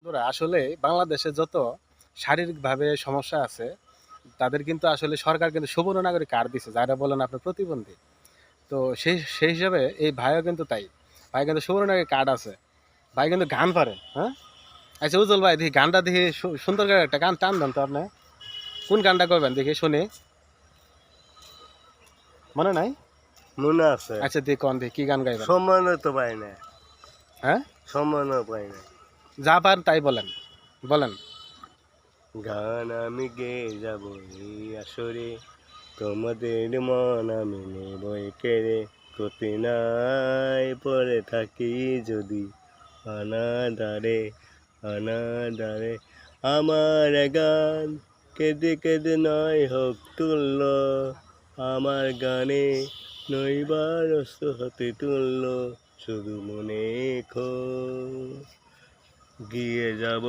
বন্ধুরা আসলে বাংলাদেশে যত শারীরিকভাবে সমস্যা আছে তাদের কিন্তু আসলে সরকার কিন্তু সুবর্ণ নাগরিক কার্ড দিছে যারা বলেন আপনার প্রতিবন্ধী। তো সেই হিসাবে এই ভাইও কিন্তু তাই। ভাই কিন্তু সুবর্ণ নাগরিক কার্ড আছে। ভাই কিন্তু গান পারে, হ্যাঁ? আচ্ছা উজ্জ্বল ভাই দেখি গানটা দেখি সুন্দর করে একটা গান টান দেন তো আপনি। কোন গানটা করবেন দেখি শুনি। মনে নাই? মনে আছে। আচ্ছা দেখি কোন দেখি কি গান গাইবেন? সম্মানও তো পাই না। হ্যাঁ? সম্মানও পাই না। যা পারেন তাই বলেন। বলেন। গান আমি গেয়ে যাব এই আসরে, তোমাদের মন আমি নেবই কেড়ে, কতি নাই পড়ে থাকি যদি অনাদারে অনাদারে। আমার গান কেঁদে কেঁদে নয় হোক তুল্য, আমার গানে নইবার হতে তুল্য, শুধু মনে খো গিয়ে যাব